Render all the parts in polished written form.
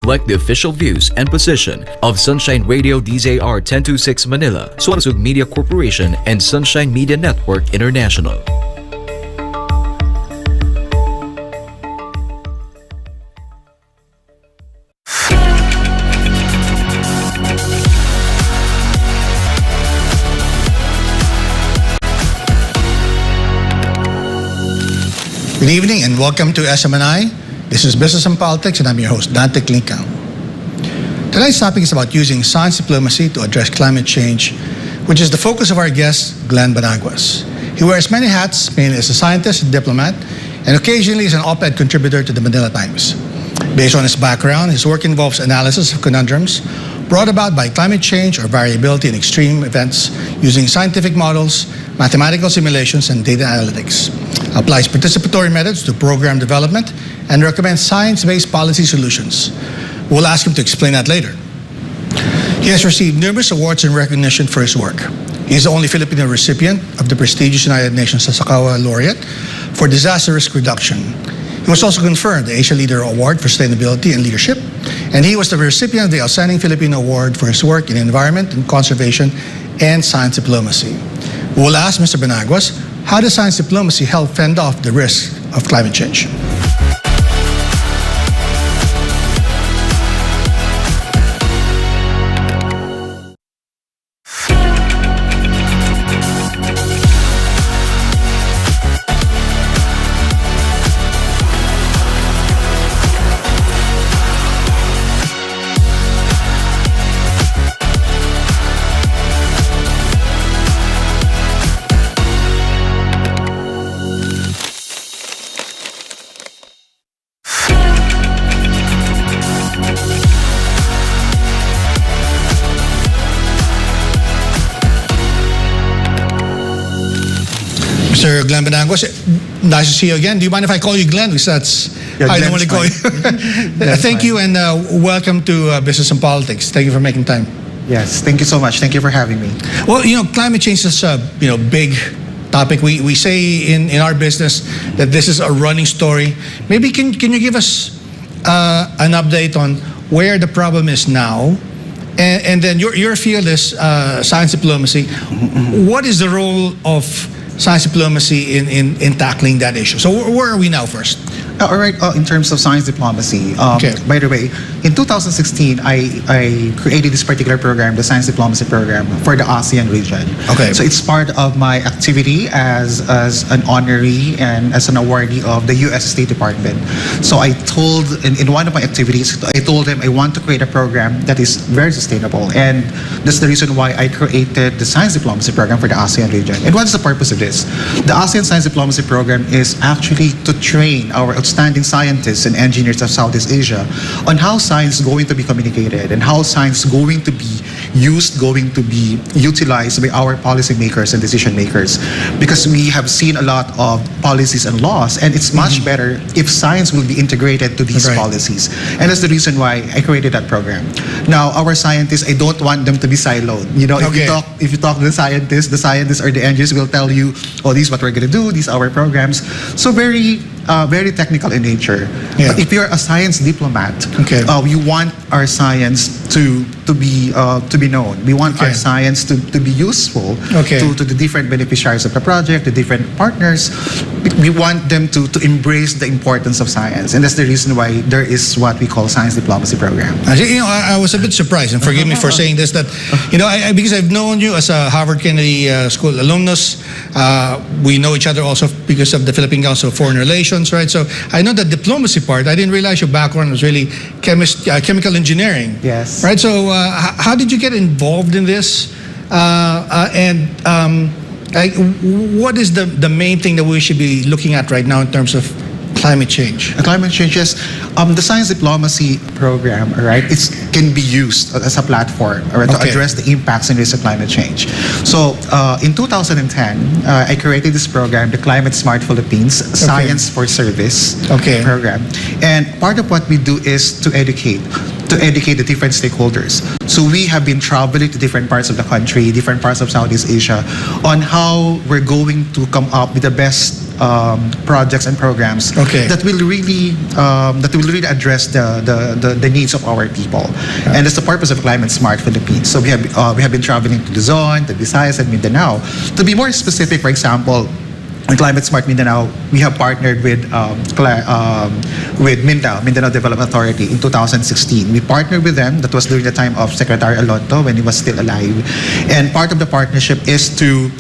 reflect the official views and position of Sunshine Radio DZR 1026 Manila, Suansug Media Corporation, and Sunshine Media Network International. Good evening and welcome to SMNI. This is Business and Politics and I'm your host, Dante Klink. Tonight's topic is about using science diplomacy to address climate change, which is the focus of our guest, Glenn Banaguas. He wears many hats, mainly as a scientist and diplomat, and occasionally is an op-ed contributor to the Manila Times. Based on his background, his work involves analysis of conundrums brought about by climate change or variability in extreme events using scientific models, mathematical simulations, and data analytics. Applies participatory methods to program development and recommends science-based policy solutions. We'll ask him to explain that later. He has received numerous awards and recognition for his work. He is the only Filipino recipient of the prestigious United Nations Sasakawa Laureate for Disaster Risk Reduction. He was also conferred the Asia Leader Award for Sustainability and Leadership, and he was the recipient of the Outstanding Filipino Award for his work in environment and conservation and science diplomacy. We will ask Mr. Banaguas, how does science diplomacy help fend off the risk of climate change? Mr. Glenn Banaguas, nice to see you again. Do you mind if I call you Glenn? Because that's how I normally call you. Thank you and welcome to Business and Politics. Thank you for making time. Yes, thank you so much. Thank you for having me. Well, climate change is a big topic. We say in our business that this is a running story. Maybe can you give us an update on where the problem is now? And then your field is science diplomacy. What is the role of science diplomacy in tackling that issue? So where are we now first? All right, in terms of science diplomacy, by the way, in 2016, I created this particular program, the Science Diplomacy Program, for the ASEAN region. Okay. So it's part of my activity as an honoree and as an awardee of the U.S. State Department. So I told, in one of my activities, I told them I want to create a program that is very sustainable. And that's the reason why I created the Science Diplomacy Program for the ASEAN region. And what is the purpose of this? The ASEAN Science Diplomacy Program is actually to train our outstanding scientists and engineers of Southeast Asia on how science is going to be communicated and how science is going to be used, going to be utilized by our policymakers and decision makers. Because we have seen a lot of policies and laws, and it's much better if science will be integrated to these policies. And that's the reason why I created that program. Now, our scientists, I don't want them to be siloed. If you talk to the scientists or the engineers will tell you, oh, this is what we're going to do, these are our programs. So very technical in nature. Yeah. But if you're a science diplomat, we want our science to be known. We want our science to be useful to the different beneficiaries of the project, the different partners. We want them to embrace the importance of science, and that's the reason why there is what we call Science Diplomacy Program. I was a bit surprised, and forgive me for saying this, that because I've known you as a Harvard Kennedy School alumnus. We know each other also because of the Philippine Council of Foreign Relations, right? So I know the diplomacy part. I didn't realize your background was really chemical engineering. Yes. Right. So how did you get involved in this? What is the main thing that we should be looking at right now in terms of climate change? Climate change, yes. The Science Diplomacy Program, right, it can be used as a platform to address the impacts and risks of climate change. So in 2010, I created this program, the Climate Smart Philippines Science for Service program. And part of what we do is to educate the different stakeholders. So we have been traveling to different parts of the country, different parts of Southeast Asia, on how we're going to come up with the best projects and programs that will really address the needs of our people. And that's the purpose of Climate Smart Philippines. So we have been traveling to Luzon, the Visayas, and Mindanao. To be more specific, for example, in Climate Smart Mindanao, we have partnered with Mindanao Development Authority in 2016. We partnered with them. That was during the time of Secretary Alonto when he was still alive. And part of the partnership is to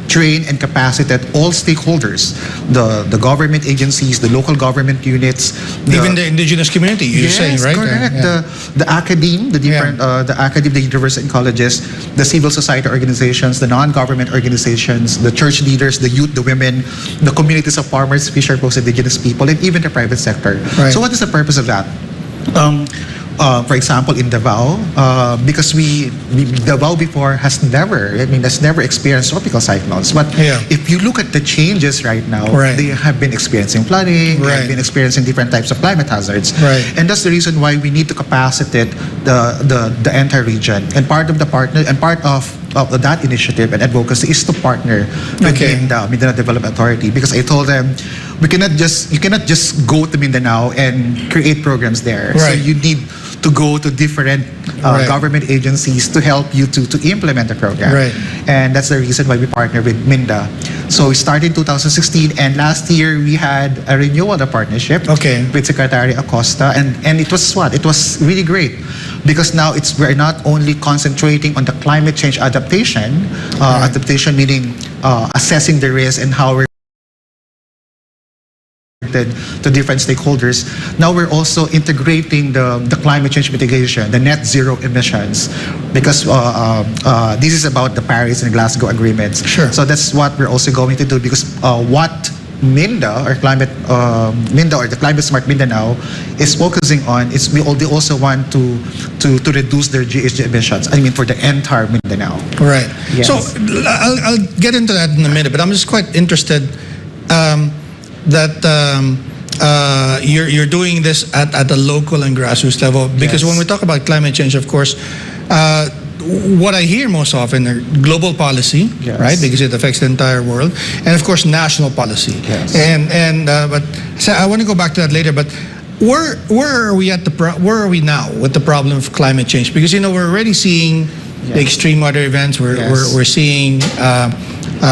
train and capacitate all stakeholders, the government agencies, the local government units, even the indigenous community. You're saying, right? Correct. The academe, the university and colleges, the civil society organizations, the non-government organizations, the church leaders, the youth, the women, the communities of farmers, fisher folks, indigenous people, and even the private sector. Right. So what is the purpose of that? For example, in Davao, because Davao before has never experienced tropical cyclones. But if you look at the changes right now, they have been experiencing flooding, they have been experiencing different types of climate hazards. And that's the reason why we need to capacitate the entire region. And part of that initiative and advocacy is to partner with Mindanao Development Authority, because I told them you cannot just go to Mindanao and create programs there. So you need to go to different government agencies to help you to implement the program. And that's the reason why we partner with MINDA. So we started in 2016, and last year we had a renewal of the partnership with Secretary Acosta, and it was what? It was really great, because now we're not only concentrating on the climate change adaptation, adaptation meaning assessing the risk and how we're to different stakeholders. Now we're also integrating the climate change mitigation, the net zero emissions, because this is about the Paris and Glasgow agreements. So that's what we're also going to do, because what MINDA or the Climate Smart Mindanao is focusing on is they also want to reduce their GHG emissions. I mean, for the entire Mindanao. Right. Yes. So I'll get into that in a minute, but I'm just quite interested that you're doing this at the local and grassroots level, because when we talk about climate change, of course, what I hear most often are global policy, right? Because it affects the entire world, and of course national policy. But so I want to go back to that later. But where are we now with the problem of climate change? Because we're already seeing the extreme weather events. We're seeing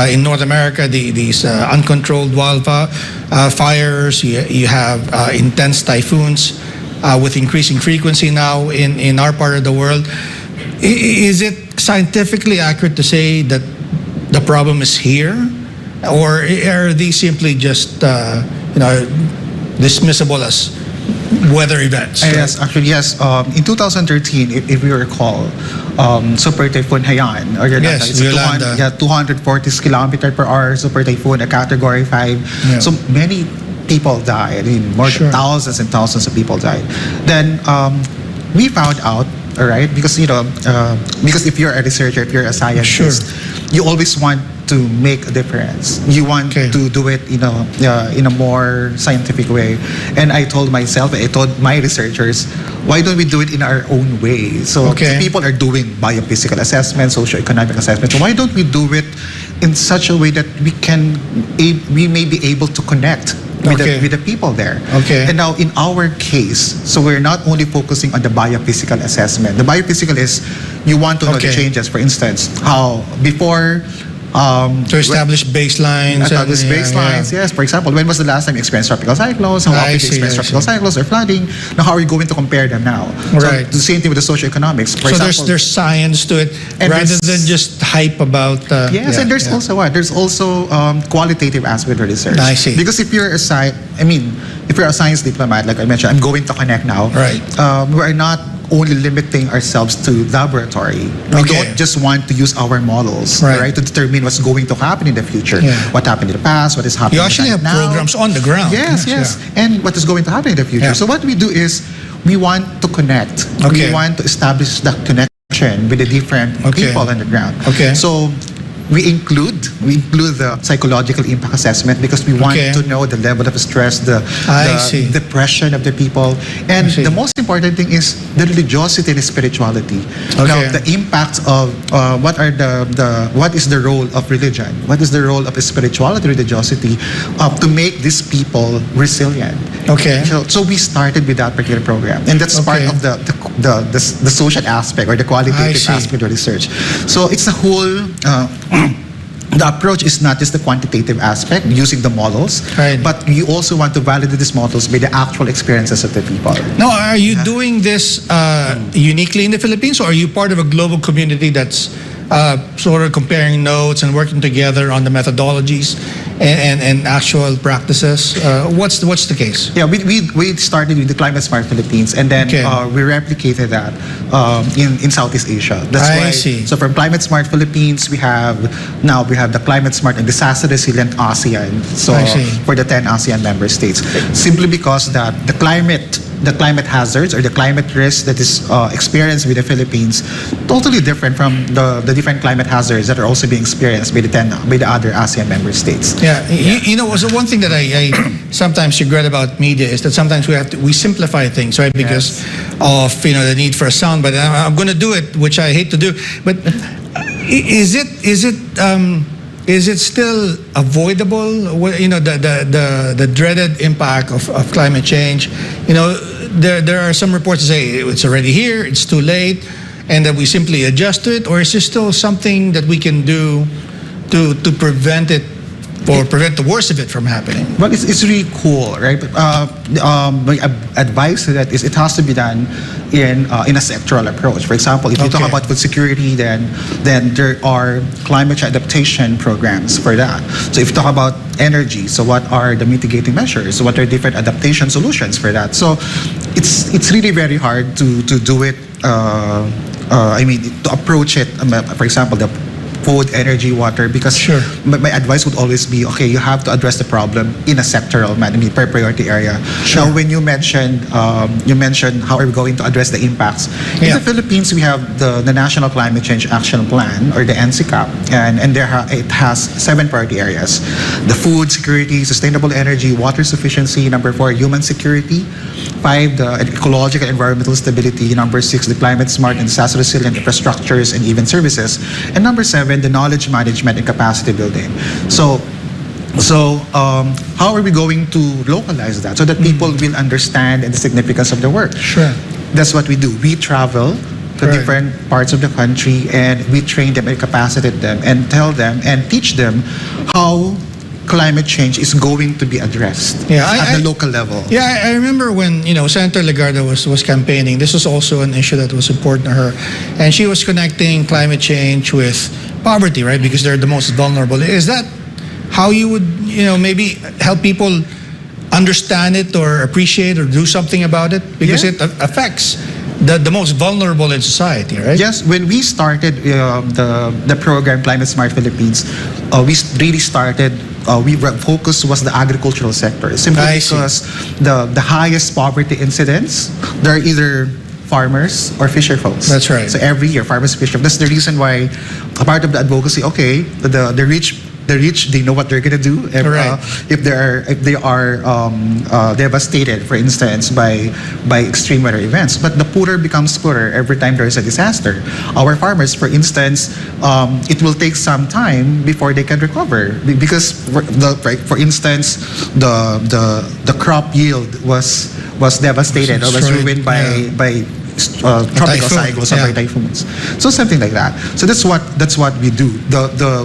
in North America these uncontrolled wildfires. You have intense typhoons with increasing frequency now in our part of the world. Is it scientifically accurate to say that the problem is here, or are these simply just dismissible as weather events? Yes, actually, yes. In 2013, if you recall, Super Typhoon Haiyan, or it's 240 km/h Super Typhoon, a Category 5. So many people died. I mean, more than thousands and thousands of people died. Then we found out, all right, because if you're a researcher, if you're a scientist, you always want to make a difference. You want to do it in a more scientific way. And I told myself, I told my researchers, why don't we do it in our own way? So people are doing biophysical assessments, socioeconomic assessments. So why don't we do it in such a way that we may be able to connect with the people there. And now in our case, so we're not only focusing on the biophysical assessment. The biophysical is you want to know the changes. For instance, how before to establish baselines. Yes. For example, when was the last time you experienced tropical cyclones? How often you experienced tropical cyclones or flooding? Now, how are you going to compare them now? So the same thing with the socioeconomics. For example, there's science to it rather than just hype about. And there's also what? There's also qualitative aspect of research. I see. Because if you're a science diplomat, like I mentioned, I'm going to connect now. We're not only limiting ourselves to laboratory. We don't just want to use our models, to determine what's going to happen in the future. What happened in the past, what is happening now. You actually have programs on the ground. Yes. And what is going to happen in the future. So what we do is we want to connect. We want to establish that connection with the different people on the ground. So we include the psychological impact assessment because we want Okay. to know the level of stress, the I see. depression of the people, and see. the most important thing is the religiosity and spirituality. Okay. Now, the impact of what is the role of religion? What is the role of spirituality, religiosity, to make these people resilient? Okay. So we started with that particular program, and that's part Okay. of the social aspect or the I qualitative see. aspect of research. So it's a whole. The approach is not just the quantitative aspect using the models, Right. but you also want to validate these models by the actual experiences of the people. Now, are you doing this uniquely in the Philippines, or are you part of a global community that's sort of comparing notes and working together on the methodologies and actual practices? What's the case? Yeah, we started with the Climate Smart Philippines, and then Okay. we replicated that in Southeast Asia. That's I why. see. So from Climate Smart Philippines, we have the Climate Smart and Disaster Resilient ASEAN. So I see. for the 10 ASEAN member states, simply because that the climate hazards or the climate risk that is experienced with the Philippines totally different from the different climate hazards that are also being experienced by the other ASEAN member states. Yeah, you know, so one thing that I sometimes regret about media is that sometimes we simplify things, right? Because of the need for a sound. But I'm going to do it, which I hate to do. But is it still avoidable? The dreaded impact of climate change. There are some reports that say it's already here, it's too late, and that we simply adjust to it. Or is there still something that we can do to prevent it, or prevent the worst of it from happening? Well, it's really cool, right? My advice to that is it has to be done in a sectoral approach. For example, if you talk Okay. about food security, then there are climate change adaptation programs for that. So if you talk about energy, so what are the mitigating measures? So what are different adaptation solutions for that? So it's really very hard to do it. To approach it. For example, the food, energy, water, because Sure. my advice would always be, okay, you have to address the problem in a sectoral manner, per priority area. Sure. Now, when you mentioned how are we going to address the impacts, in Yeah. the Philippines, we have the National Climate Change Action Plan, or the NCCAP, and it has 7 priority areas: the food security, sustainable energy, water sufficiency; number 4, human security; 5, the ecological environmental stability; number 6, the climate smart and disaster resilient infrastructures and even services; and number 7, the knowledge management and capacity building. So how are we going to localize that so that people will understand the significance of the work? Sure. That's what we do. We travel to Right. different parts of the country, and we train them and capacitate them and tell them and teach them how climate change is going to be addressed at the local level. Yeah, I remember when Senator Legarda was campaigning. This was also an issue that was important to her, and she was connecting climate change with poverty, right? Because they're the most vulnerable. Is that how you would maybe help people understand it or appreciate or do something about it? Because Yeah. it affects the most vulnerable in society, right? Yes, when we started the program Climate Smart Philippines, we really started. Focus was the agricultural sector, simply I see. because the highest poverty incidents, they're either farmers or fisher folks. That's right. So every year, farmers, fisher. That's the reason why a part of the advocacy. Okay, the rich. The rich, they know what they're gonna do Right. if they are devastated, for instance, by extreme weather events. But the poorer becomes poorer every time there is a disaster. Our farmers, for instance, it will take some time before they can recover because, for instance, the crop yield was devastated or was Destroyed, ruined by tropical typhoon, cycles or by typhoons. So something like that. So that's what we do.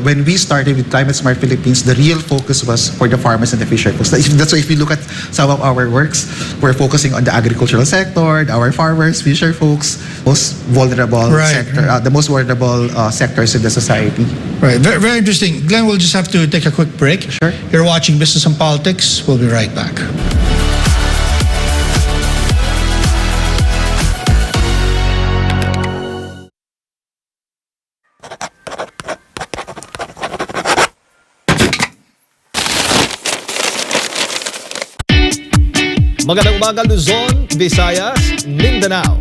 When we started with Climate Smart Philippines, the real focus was for the farmers and the fisher folks. That's why if you look at some of our works, we're focusing on the agricultural sector, our farmers, fisher folks, most vulnerable sector, the most vulnerable sectors in the society. Right. Very, very interesting. Glenn, we'll just have to take a quick break. Sure. You're watching Business and Politics. We'll be right back. Magandang umaga Luzon, Visayas, Mindanao.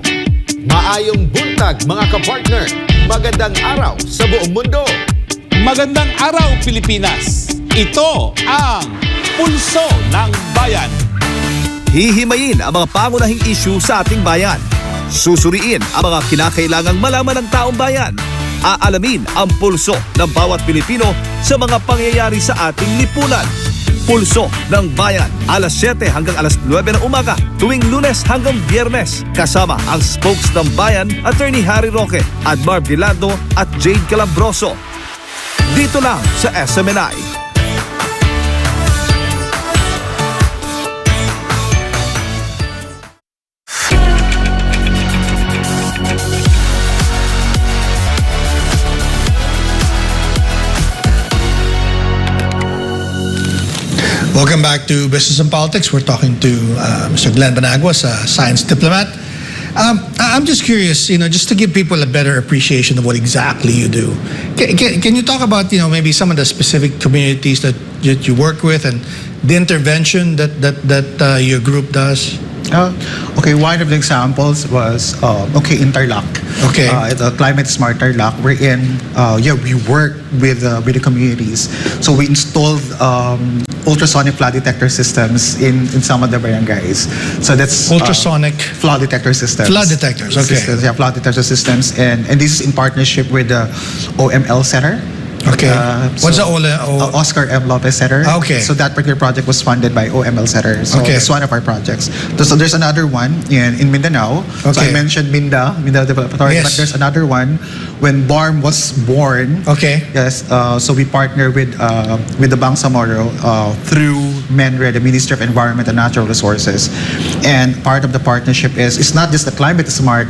Maayong buntag mga kapartner. Magandang araw sa buong mundo. Magandang araw, Pilipinas! Ito ang Pulso ng Bayan. Hihimayin ang mga pangunahing issue sa ating bayan. Susuriin ang mga kinakailangang malaman ng taong bayan. Aalamin ang pulso ng bawat Pilipino sa mga pangyayari sa ating lipunan. Pulso ng Bayan, alas 7 hanggang alas 9 ng umaga, tuwing Lunes hanggang Biyernes. Kasama ang spokes ng Bayan, Attorney Harry Roque, Admar Vilando at Jade Calabroso. Dito lang sa SMNI. Welcome back to Business and Politics. We're talking to Mr. Glenn Banaguas, a science diplomat. I'm just curious, just to give people a better appreciation of what exactly you do. Can you talk about, maybe some of the specific communities that you work with and the intervention that your group does? Okay, one of the examples was Interlock. Okay. The Climate Smart Interlock. We're in. We work with the communities. So we installed ultrasonic flood detector systems in some of the barangays. So that's Ultrasonic flood detector systems. flood detectors. Okay. Systems, yeah, flood detector systems, and this is in partnership with the OML Center. Okay. What's the Oscar M. Lopez Center. Okay. So that particular project was funded by OML Center. So Okay. that's one of our projects. So there's another one in Mindanao. So Okay. I mentioned Mindanao Development Authority, Yes. but there's another one when BARM was born. Okay. Yes. So we partner with the Bangsamoro through MenRed, the Ministry of Environment and Natural Resources, and part of the partnership is it's not just the climate smart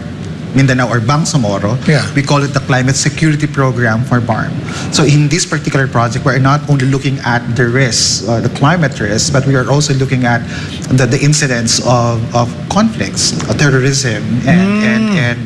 Mindanao or Bangsamoro. Yeah. We call it the Climate Security Program for BARM. So in this particular project, we're not only looking at the risks, the climate risks, but we are also looking at the incidents of conflicts, terrorism, and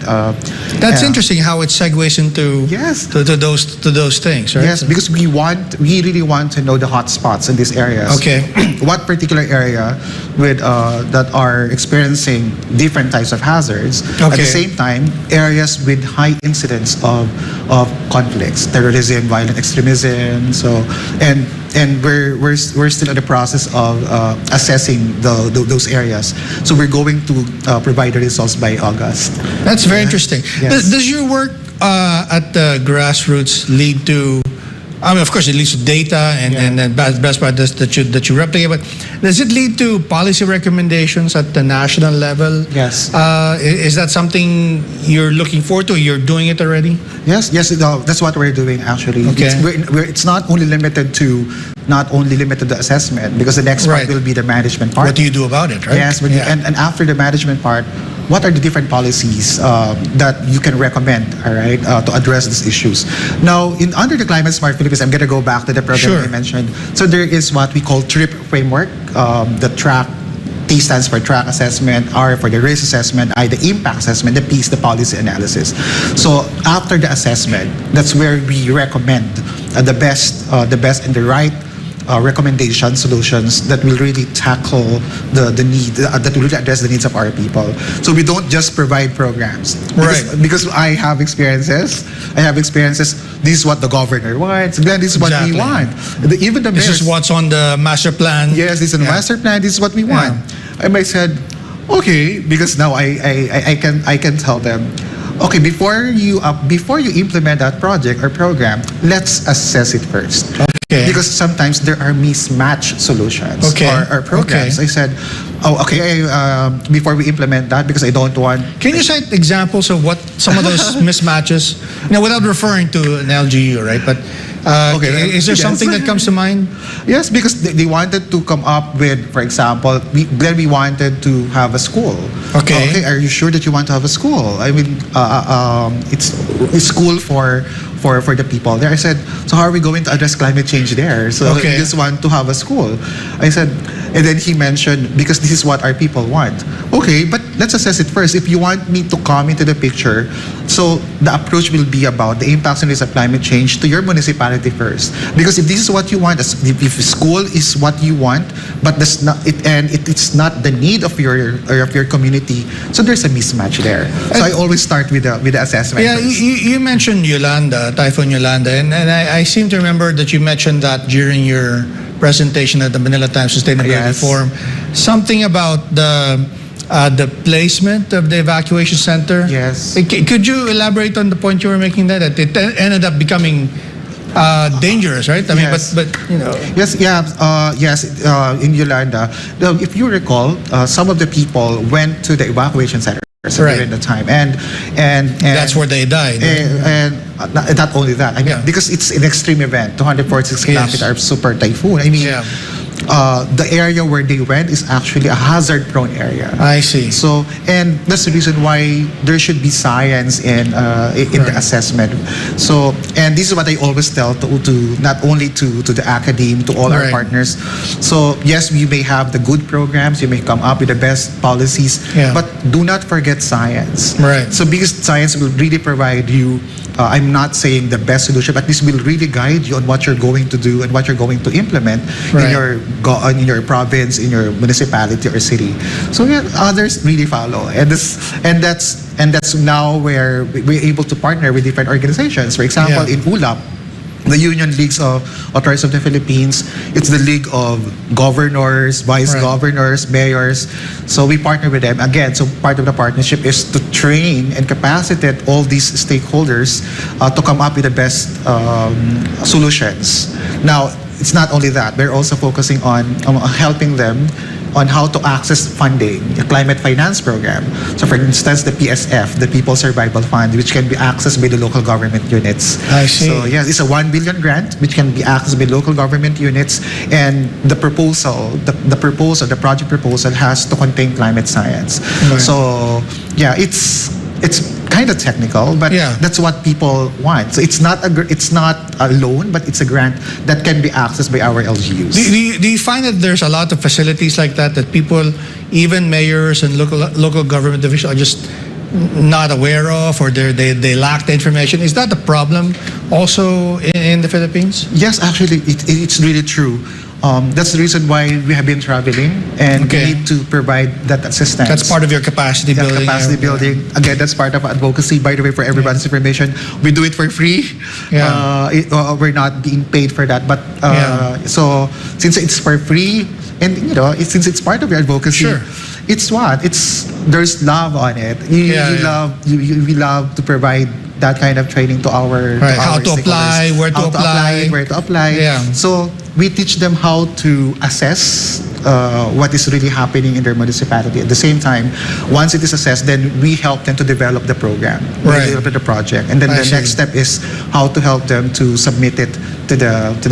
That's interesting how it segues into Yes. to those things, right? Yes, because we really want to know the hot spots in these areas. Okay. What particular area with that are experiencing different types of hazards. At Okay. the same time, areas with high incidence of conflicts, terrorism, violent extremism. So and we're still in the process of assessing those areas. So we're going to provide the results by August. That's very interesting. Yes. Does your work at the grassroots lead to? I mean, of course, it leads to data and best practice that you replicate. But does it lead to policy recommendations at the national level? Yes. Is that something you're looking forward to? You're doing it already? Yes, that's what we're doing actually. Okay. It's not only limited to the assessment, because the next Right. part will be the management part. What do you do about it, right? Yes, Yeah. and after the management part, what are the different policies that you can recommend, all right, to address these issues? Now, under the Climate Smart Philippines, I'm going to go back to the program Sure. I mentioned. So there is what we call TRIP framework, the track. T stands for track assessment, R for the risk assessment, I the impact assessment, the P is the policy analysis. So after the assessment, that's where we recommend the best and the right recommendation solutions that will really tackle the need, that will really address the needs of our people. So we don't just provide programs. Because I have experiences. This is what the governor wants. Glenn, this is what Exactly. we want. Even the This mayors, is what's on the master plan. yes, this is the Yeah. master plan. This is what we want. And I said, okay, because now I can tell them, okay, before you implement that project or program, let's assess it first. Okay. Because sometimes there are mismatched solutions Okay. or programs. Okay. I said, before we implement that, because I don't want. Can you cite examples of what some of those mismatches? Without referring to an LGU, right? But is there yes. something that comes to mind? Yes, because they wanted to come up with, for example, we wanted to have a school. Okay. Are you sure that you want to have a school? I mean, it's school for the people there. I said, so how are we going to address climate change there? So Okay. we just want to have a school. I said, And then he mentioned, because this is what our people want. Okay, but let's assess it first. If you want me to come into the picture, so the approach will be about the impacts and risks of climate change to your municipality first. Because if this is what you want, if school is what you want, but that's not it, and it's not the need of your community, so there's a mismatch there. So I always start with the assessment. Yeah, first. you mentioned Typhoon Yolanda, and I seem to remember that you mentioned that during your presentation at the Manila Times Sustainability Yes. Forum. Something about the placement of the evacuation center. Yes. Could you elaborate on the point you were making there, that it ended up becoming dangerous, right? I mean, Yes. but you know. Yes, in Yolanda. Now, if you recall, some of the people went to the evacuation center Right. during the time, and That's where they died. And not only that, I mean, Yeah. because it's an extreme event, 246 Yes. kilometer super typhoon. I mean, Yeah. The area where they went is actually a hazard-prone area. I see. So, and that's the reason why there should be science in the assessment. So, and this is what I always tell to not only to the academe, to all our Right. partners. So, yes, we may have the good programs, you may come up with the best policies, Yeah. but do not forget science. Right. So, because science will really provide you. I'm not saying the best solution, but this will really guide you on what you're going to do and what you're going to implement Right. in your province, in your municipality or city. So yeah, others really follow, and that's now where we're able to partner with different organizations. For example, Yeah. in ULAP, the Union Leagues of Authorities of the Philippines, it's the League of Governors, Vice Right. Governors, Mayors. So we partner with them. Again, so part of the partnership is to train and capacitate all these stakeholders to come up with the best solutions. Now, it's not only that. We're also focusing on helping them on how to access funding, a climate finance program. So for instance, the PSF, the People Survival Fund, which can be accessed by the local government units. I see. So yes, it's a 1 billion grant which can be accessed by local government units, and the project proposal has to contain climate science. Right. So yeah, it's kind of technical, but Yeah. that's what people want. So it's not a loan, but it's a grant that can be accessed by our LGUs. Do you find that there's a lot of facilities like that people, even mayors and local government officials, are just not aware of, or they lack the information? Is that a problem also in the Philippines? Yes, actually, it's really true. That's the reason why we have been traveling, and Okay. we need to provide that assistance. That's part of your capacity Yeah, building. capacity building. Again, that's part of advocacy. By the way, for everybody's information, we do it for free. Yeah. We're not being paid for that. But Yeah. so since it's for free, and since it's part of your advocacy, Sure. there's love on it. We love to provide that kind of training to our Right. to How our to apply, stakeholders. where to apply. Where to apply. Yeah. So we teach them how to assess what is really happening in their municipality. At the same time, once it is assessed, then we help them to develop the program, Right. develop the project, and then I the see. next step is how to help them to submit it to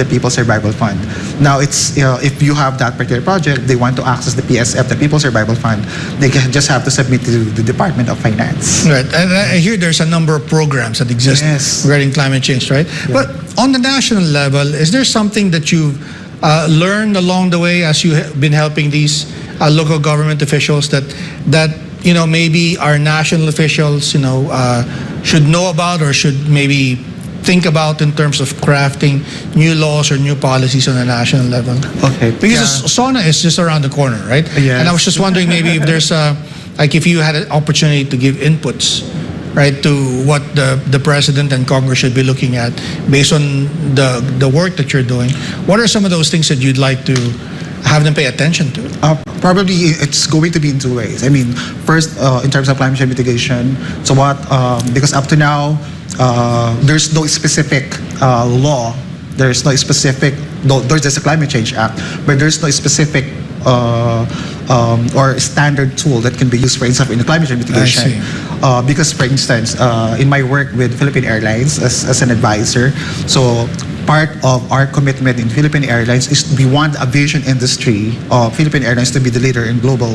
the People Survival Fund. Now, it's if you have that particular project, they want to access the PSF, the People Survival Fund, they just have to submit to the Department of Finance. Right, and I hear there's a number of programs that exist Yes. regarding climate change, right? But on the national level, is there something that you've learned along the way as you have been helping these local government officials that maybe our national officials should know about, or should maybe think about in terms of crafting new laws or new policies on a national level? Okay. Because SONA is just around the corner, right? Yes. And I was just wondering maybe if there's if you had an opportunity to give inputs, right, to what the president and Congress should be looking at based on the work that you're doing. What are some of those things that you'd like to have them pay attention to? Probably it's going to be in two ways. I mean, first, in terms of climate change mitigation, so because up to now, there's no specific law, there's no specific, there's a Climate Change Act, but there's no specific or standard tool that can be used, for instance, in the climate change mitigation. Because, for instance, in my work with Philippine Airlines as an advisor, so part of our commitment in Philippine Airlines is we want the aviation industry of Philippine Airlines to be the leader in global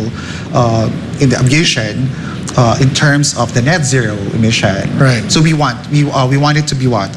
in the aviation in terms of the net zero emission. Right. So we want it to be what?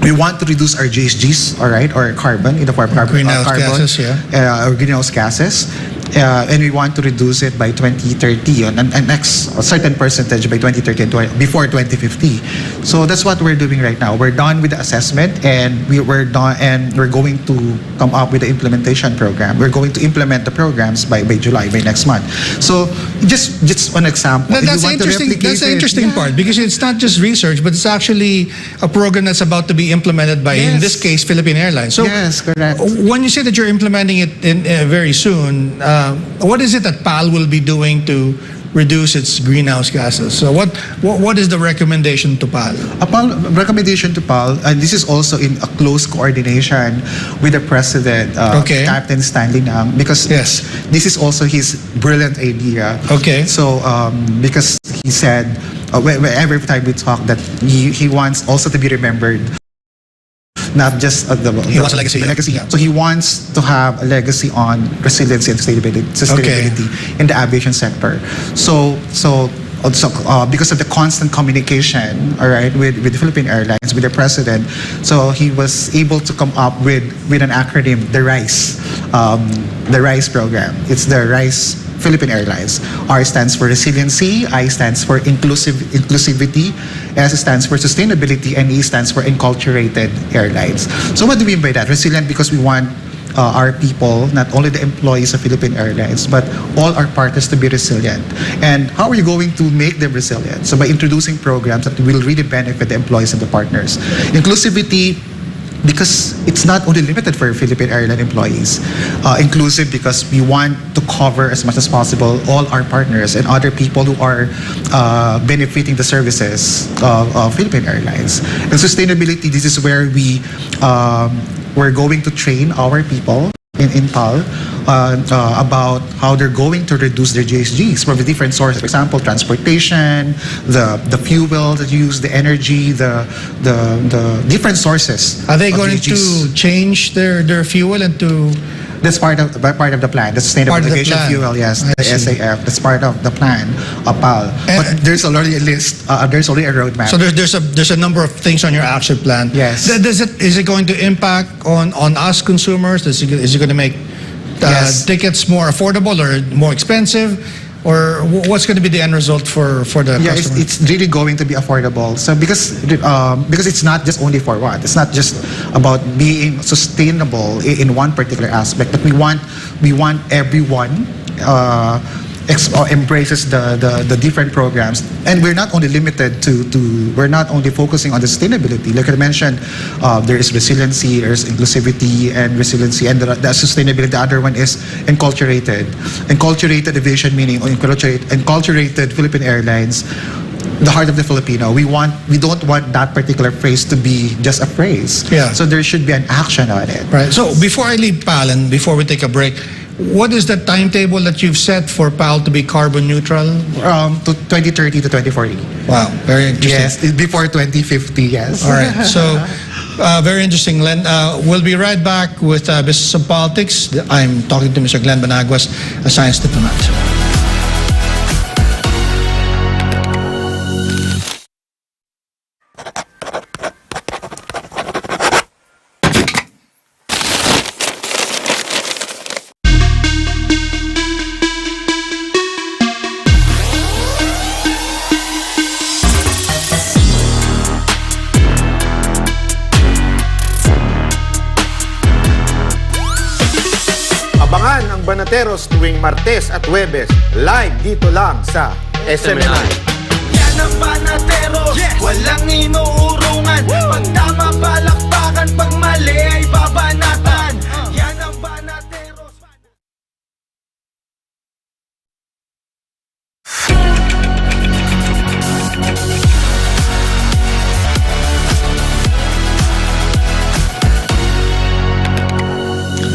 we want to reduce our GHGs, all right, or carbon in the form of Greenhouse carbon, gases, yeah. or greenhouse gases. And we want to reduce it by 2030 and next a certain percentage by 2030 and before 2050. So that's what we're doing right now. We're done with the assessment and we're done, and we're going to come up with the implementation program. We're going to implement the programs by July, by next month. So just one example. If That's you want to interesting. replicate That's the it- interesting Yeah. part, because it's not just research, but it's actually a program that's about to be implemented by, in Yes. this case, Philippine Airlines. So Yes, correct. when you say that you're implementing it in very soon, what is it that PAL will be doing to reduce its greenhouse gases? So what is the recommendation to PAL? Upon recommendation to PAL, and this is also in a close coordination with the President, Okay. Captain Stanley Nang, because Yes. this is also his brilliant idea. Okay. So, because he said, every time we talk, that he wants also to be remembered, not just He wants a legacy, the legacy. yeah. So he wants to have a legacy on resiliency and sustainability in the aviation sector. So also because of the constant communication, all right, with the Philippine Airlines, with the President, so he was able to come up with an acronym, the RISE program. It's the RISE Philippine Airlines. R stands for resiliency, I stands for inclusivity, S stands for sustainability, and E stands for enculturated airlines. So what do we mean by that? Resilient because we want our people, not only the employees of Philippine Airlines, but all our partners to be resilient. And how are you going to make them resilient? So by introducing programs that will really benefit the employees and the partners. Inclusivity, because it's not only limited for Philippine Airline employees. Inclusive because we want to cover as much as possible all our partners and other people who are benefiting the services of Philippine Airlines. And sustainability, this is where we're going to train our people in PAL about how they're going to reduce their GHGs from the different sources. For example, transportation, the fuel that you use, the energy, the different sources. Are they of going GHGs. to change their fuel into? That's part of the plan. The Sustainable Part of the Aviation plan. Fuel, yes, I the see. SAF. That's part of the plan of PAL. But there's already a list. There's already a roadmap. So there's a number of things on your action plan. Yes. Is it going to impact on us consumers? Is it going to make Yes. tickets more affordable or more expensive? Or what's going to be the end result for the Yeah, customer? it's really going to be affordable. So because it's not just only for what, it's not just about being sustainable in one particular aspect, but we want everyone embraces the different programs, and we're not only limited to we're not only focusing on the sustainability. Like I mentioned, there is resiliency, there's inclusivity and resiliency, and the sustainability. The other one is enculturated aviation, meaning enculturated Philippine Airlines. The heart of the Filipino. We don't want that particular phrase to be just a phrase. Yeah. So there should be an action on it. Right. So before I leave PAL and before we take a break, what is the timetable that you've set for PAL to be carbon neutral? To 2030 to 2040. Wow, very interesting. Yes, before 2050. Yes. All right. So, very interesting, Glenn. We'll be right back with Business and Politics. I'm talking to Mr. Glenn Banaguas, a science diplomat. Abangan ang Banateros tuwing Martes at Huwebes, live dito lang sa SMNI. Yan ang Banateros, walang inuurungan. Pag tama palakpakan, pag mali ay babanatan. Yan ang Banateros.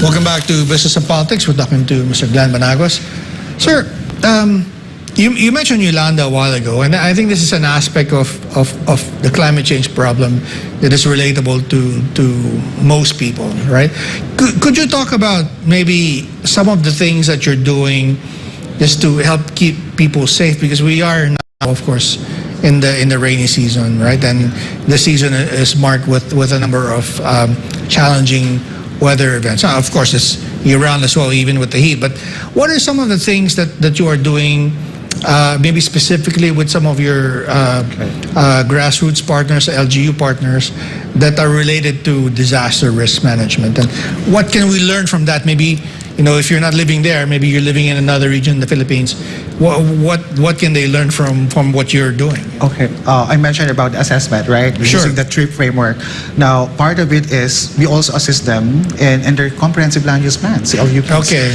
Welcome back to Business and Politics. We're talking to Mr. Glenn Banaguas. Sir, you mentioned Yolanda a while ago, and I think this is an aspect of the climate change problem that is relatable to most people, right? Could you talk about maybe some of the things that you're doing just to help keep people safe? Because we are now, of course, in the rainy season, right? And the season is marked with a number of challenging weather events. Now, of course, it's year-round as well, even with the heat. But what are some of the things that you are doing, maybe specifically with some of your grassroots partners, LGU partners, that are related to disaster risk management? And what can we learn from that? Maybe, if you're not living there, maybe you're living in another region in the Philippines. What can they learn from what you're doing? Okay, I mentioned about assessment, right? Sure. Using the TRIP framework. Now, part of it is we also assist them in their comprehensive land use plan, CLUP. Okay.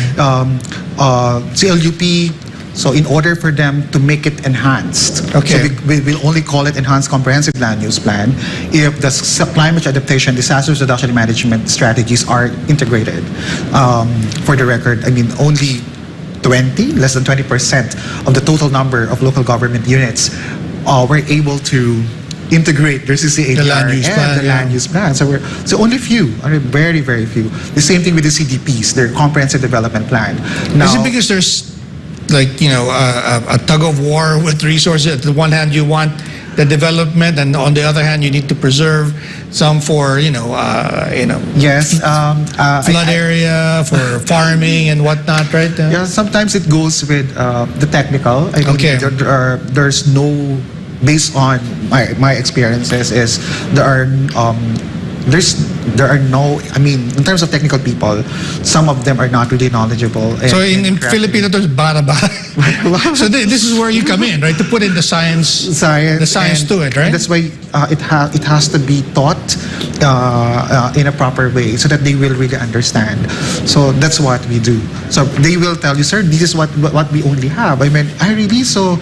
CLUP. So in order for them to make it enhanced, Okay. so we will only call it Enhanced Comprehensive Land Use Plan if the climate adaptation, disasters reduction and management strategies are integrated. For the record, I mean, only less than 20% of the total number of local government units were able to integrate their CCADR The land use plan, the yeah. land use plan. So only few, very, very few. The same thing with the CDPs, their comprehensive development plan. Now, Is it because there's a tug of war with resources? At the one hand, you want the development, and on the other hand, you need to preserve some for yes, flood area, for farming and whatnot, right? Yeah, sometimes it goes with the technical. I mean, Okay. There's no, based on my experiences, is there are no, I mean, in terms of technical people, some of them are not really knowledgeable. So in Filipino, there's bara. So this is where you come in, right? To put in the science to it, right? That's why it has to be taught in a proper way so that they will really understand. So that's what we do. So they will tell you, sir, this is what we only have. I mean, so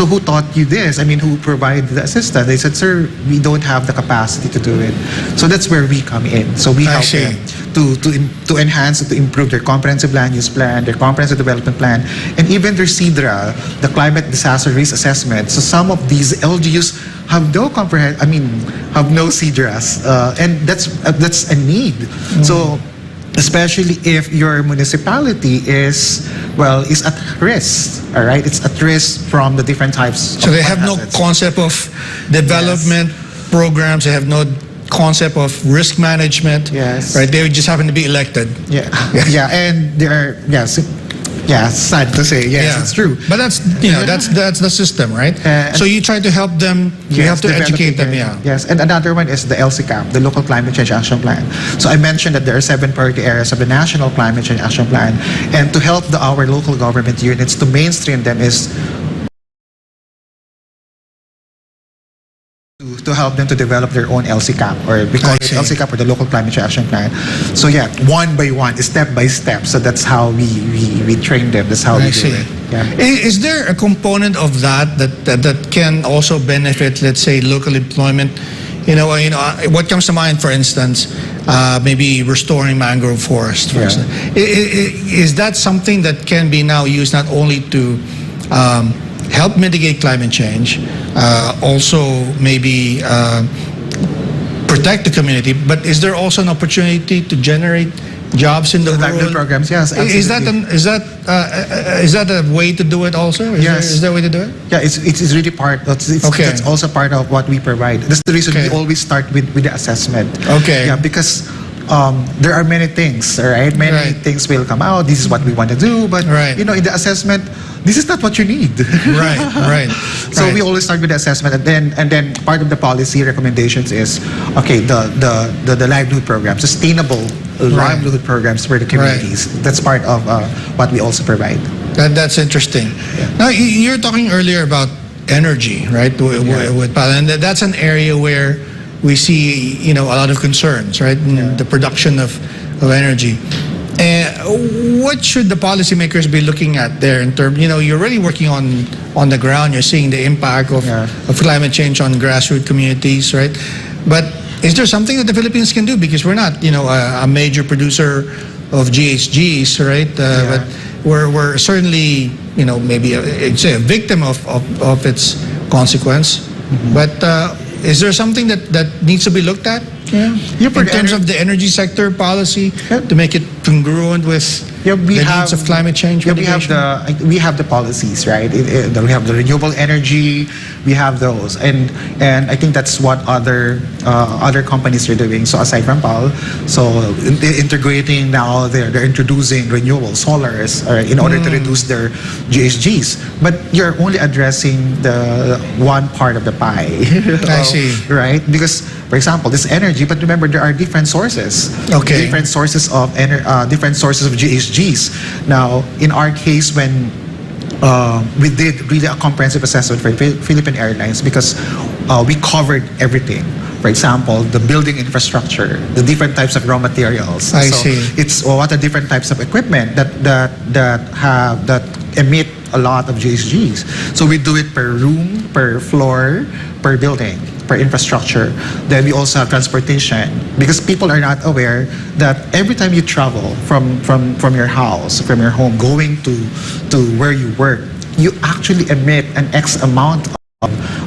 who taught you this? I mean, who provided the assistance? They said, sir, we don't have the capacity to do it. So that's where we come in. So we help them to enhance and to improve their comprehensive land use plan, their comprehensive development plan, and even their CDRA, the climate disaster risk assessment. So some of these LGUs have no have no CDRAs, and that's a need. So especially if your municipality is at risk, all right? It's at risk from the different types. So they have no concept of development programs. They have no concept of risk management. Yes. Right. They just happen to be elected. Yeah. Yeah, and they are sad to say. Yes, it's true. But that's that's the system, right? So you try to help them. You have to educate them. Yeah. Yes, and another one is the LCCAP, the Local Climate Change Action Plan. So I mentioned that there are 7 priority areas of the National Climate Change Action Plan, and to help our local government units to mainstream them is to help them to develop their own LCCAP, or we call it LCCAP, or the Local Climate Change Action Plan. So yeah, one by one, step by step. So that's how we train them. That's how we do it. Yeah. Is there a component of that can also benefit, let's say, local employment? What comes to mind, for instance, maybe restoring mangrove forest, for instance. Is that something that can be now used not only to help mitigate climate change, also maybe protect the community, but is there also an opportunity to generate jobs in the livelihood rural programs? Yes, absolutely. Is that a way to do it also? Is there a way to do it? Yeah, it's really part. That's also part of what we provide. That's the reason we always start with the assessment. Okay. Yeah, because there are many things, right? Many things will come out. This is what we want to do, but in the assessment, this is not what you need. Right. So we always start with the assessment, and then part of the policy recommendations is the livelihood program, sustainable livelihood programs for the communities. That's part of what we also provide. That's interesting. Yeah. Now you're talking earlier about energy, right? With and that's an area where we see a lot of concerns, right? In the production of energy. What should the policymakers be looking at there in terms? You're already working on the ground. You're seeing the impact of climate change on grassroots communities, right? But is there something that the Philippines can do? Because we're not, a major producer of GHGs, right? But we're certainly, maybe a victim of its consequence. Mm-hmm. But is there something that needs to be looked at? In terms of the energy sector policy to make it congruent with Yeah, we the have needs of climate change Yeah, mitigation? we have the policies, right? We have the renewable energy. We have those, and I think that's what other companies are doing. So aside from PAL, so integrating now, they're introducing renewable solars in order to reduce their GHGs. But you're only addressing the one part of the pie. I see. Right? Because, for example, this energy, but remember there are different sources. Okay. Different sources of GHGs. Now, in our case, when we did really a comprehensive assessment for Philippine Airlines, because we covered everything. For example, the building infrastructure, the different types of raw materials. I see. It's what are different types of equipment that emit a lot of GHGs. So we do it per room, per floor, per building, per infrastructure. Then we also have transportation, because people are not aware that every time you travel from your house, from your home, going to where you work, you actually emit an X amount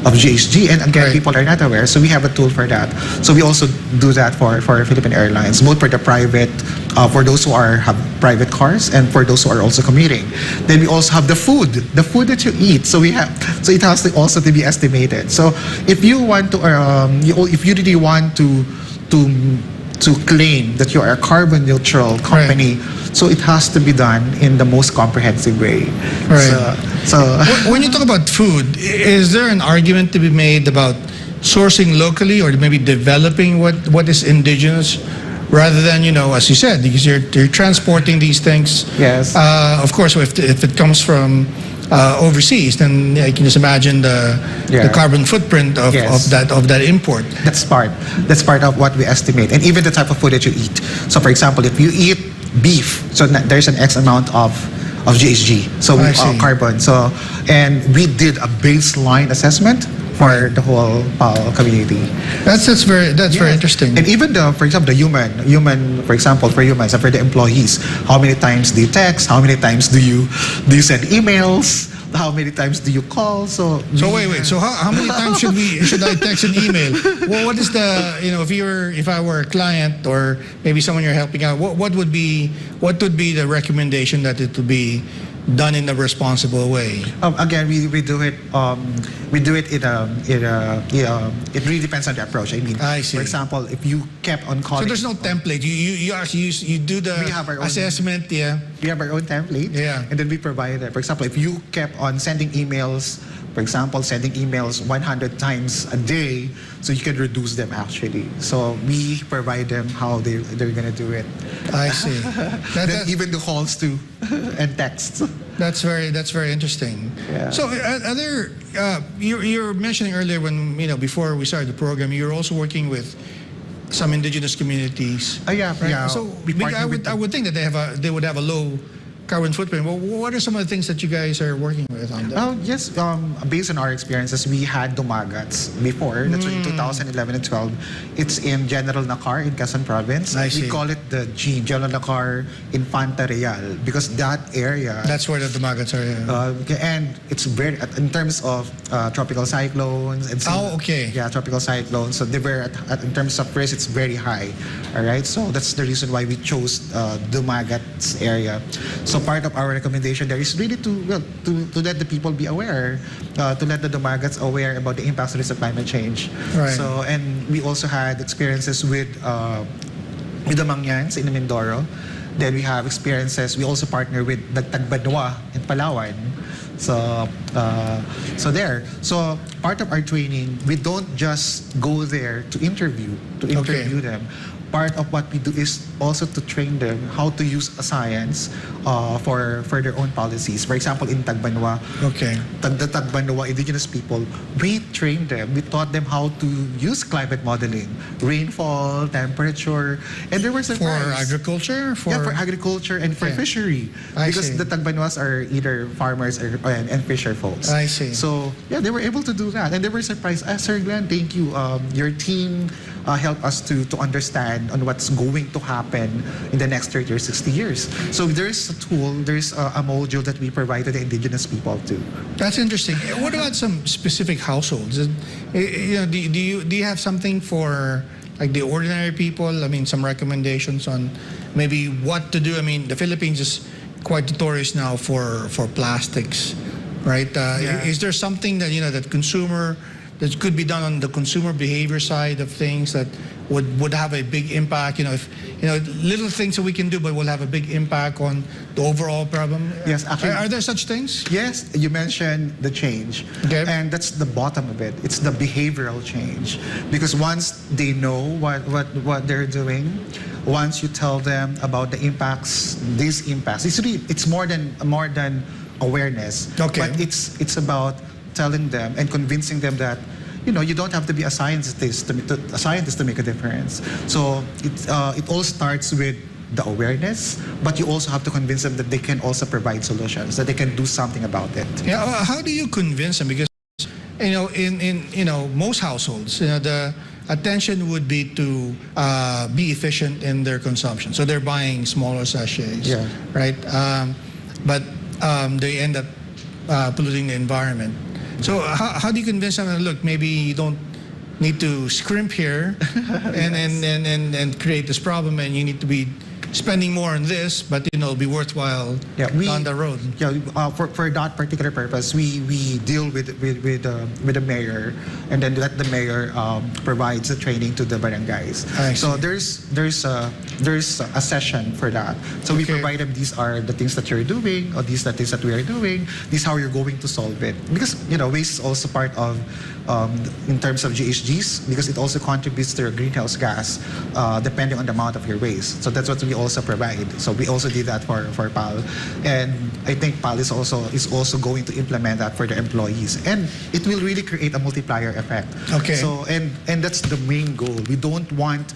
of GHG, and again, Right. people are not aware. So we have a tool for that. So we also do that for Philippine Airlines, both for the private, for those who have private cars, and for those who are also commuting. Then we also have the food that you eat. So it has to also to be estimated. So if you want to, if you really want to claim that you are a carbon neutral company, so it has to be done in the most comprehensive way. Right. So When you talk about food, is there an argument to be made about sourcing locally, or maybe developing what is indigenous, rather than, as you said, because you're transporting these things? Yes. Of course, if it comes from overseas, then I can just imagine the carbon footprint of Yes. that import. That's part of what we estimate, and even the type of food that you eat. So, for example, if you eat beef, so there's an X amount of GHG, so I see. carbon. So, and we did a baseline assessment for the whole community. That's very interesting. And even for example, the human, for example, for humans and for the employees, how many times do you text? How many times do you send emails? How many times do you call? So wait. So how many times should I text and email? Well, what is the if I were a client, or maybe someone you're helping out, what would be the recommendation that it would be done in a responsible way? Again, we do it. We do it it really depends on the approach. I mean, I see. for example, if you kept on So calling, there's no template. You actually you do the We have our own- assessment. Yeah. we have our own template, Yeah. and then we provide it. For example, if you kept on sending emails, for example, sending emails 100 times a day, so you can reduce them actually. So we provide them how they're gonna do it. I see. Then even the calls too, and texts. That's very interesting. Yeah. So you're mentioning earlier, when before we started the program, you're also working with some indigenous communities. Yeah, right? yeah. So We partner with I would think that they would have a low carbon footprint. Well, what are some of the things that you guys are working with on that? Yes, based on our experiences, we had Dumagats before. That's in 2011 and 12. It's in General Nakar in Quezon Province. I We see. call it the General Nakar Infanta Real, because that area. That's where the Damagas are. Yeah. And it's very, in terms of tropical cyclones and Okay. Yeah, tropical cyclones. So they were in terms of risk, it's very high. All right, so that's the reason why we chose Dumagats area. So part of our recommendation there is really to let the people be aware, to let the Dumagats aware about the impacts of climate change. Right. So, and we also had experiences with the Mangyans in Mindoro. Then we have experiences. We also partner with the Banaguas in Palawan. So there. So part of our training, we don't just go there to interview them. Part of what we do is also to train them how to use a science for their own policies. For example, in Tagbanwa, the Tagbanwa indigenous people, we trained them. We taught them how to use climate modeling, rainfall, temperature, and there were some For agriculture? for agriculture and for fishery, I because see. the Tagbanwas are either farmers and fisher folks. I see. So yeah, they were able to do that, and they were surprised. Sir Glenn, thank you. Your team helped us to understand on what's going to happen in the next 30 or 60 years. So there's a tool, there's a module that we provide to the indigenous people too. That's interesting. What about some specific households? Do you have something for like the ordinary people? I mean, some recommendations on maybe what to do. I mean, the Philippines is quite notorious now for plastics, right? Is there something that that could be done on the consumer behavior side of things that would have a big impact? If little things that we can do, but will have a big impact on the overall problem. Yes, actually, are there such things? Yes, you mentioned the change, and that's the bottom of it. It's the behavioral change, because once they know what they're doing, once you tell them about the impacts, it's more than awareness. Okay. But it's about telling them and convincing them that you don't have to be a scientist to make a difference. So it all starts with the awareness, but you also have to convince them that they can also provide solutions, that they can do something about it. Yeah. How do you convince them? Because in most households, the attention would be to be efficient in their consumption. So they're buying smaller sachets, right? But they end up polluting the environment. So how do you convince them that, look, maybe you don't need to scrimp here and create this problem, and you need to be spending more on this, but it'll be worthwhile down the road. For that particular purpose, we deal with the mayor, and then let the mayor provides the training to the barangays. So there's a session for that. So we provide them, these are the things that you're doing, or these are the things that we are doing. This is how you're going to solve it. Because waste is also part of in terms of GHGs, because it also contributes to your greenhouse gas depending on the amount of your waste. So that's what we also provide. So we also did that for PAL, and I think PAL is also going to implement that for their employees, and it will really create a multiplier effect. Okay. So and that's the main goal. We don't want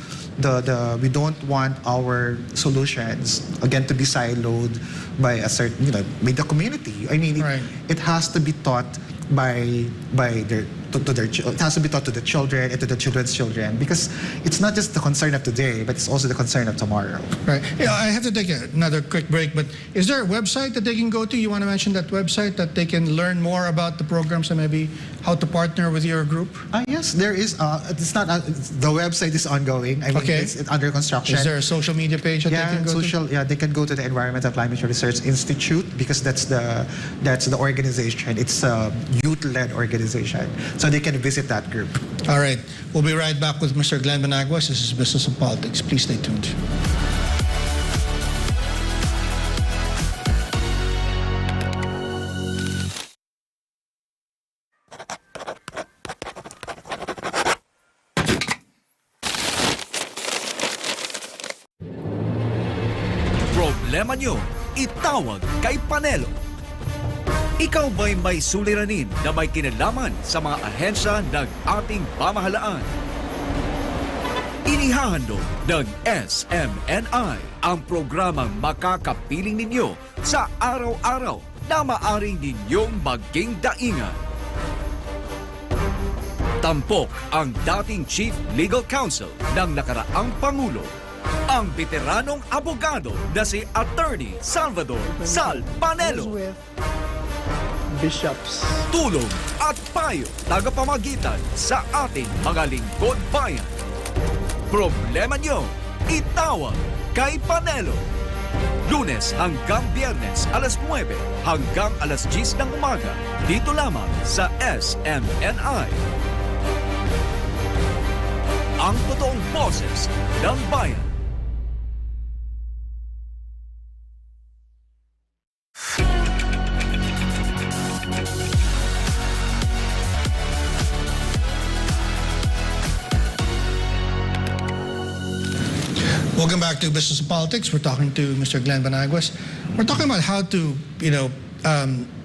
we don't want our solutions again to be siloed by a certain by the community. I mean, it has to be taught by their it has to be taught to the children and to the children's children, because it's not just the concern of today, but it's also the concern of tomorrow. Right. Yeah, I have to take another quick break, but is there a website that they can go to? You want to mention that website that they can learn more about the programs and maybe how to partner with your group? Yes, there is. It's not. The website is ongoing. I mean, it's under construction. Is there a social media page that they can go to? Yeah, they can go to the Environmental Climate Change Research Institute, because that's the organization. It's a youth-led organization. So they can visit that group. All right. We'll be right back with Mr. Glenn Banaguas. This is Business and Politics. Please stay tuned. Problema nyo, itawag kay Panelo. Ikaw ba'y may suliranin na may kinalaman sa mga ahensya ng ating pamahalaan? Inihahandog ng SMNI ang programang makakapiling ninyo sa araw-araw na maaring ninyong maging daingan. Tampok ang dating Chief Legal Counsel ng nakaraang Pangulo, ang veteranong abogado na si Attorney Salvador Sal Panelo. Bishops. Tulong at payo tagapamagitan sa ating mga lingkod bayan. Problema nyo, itawag kay Panelo. Lunes hanggang Biyernes, alas 9 hanggang alas 10 ng umaga. Dito lamang sa SMNI. Ang totoong boses ng bayan. Welcome back to Business and Politics. We're talking to Mr. Glenn Banaguas. We're talking about how to,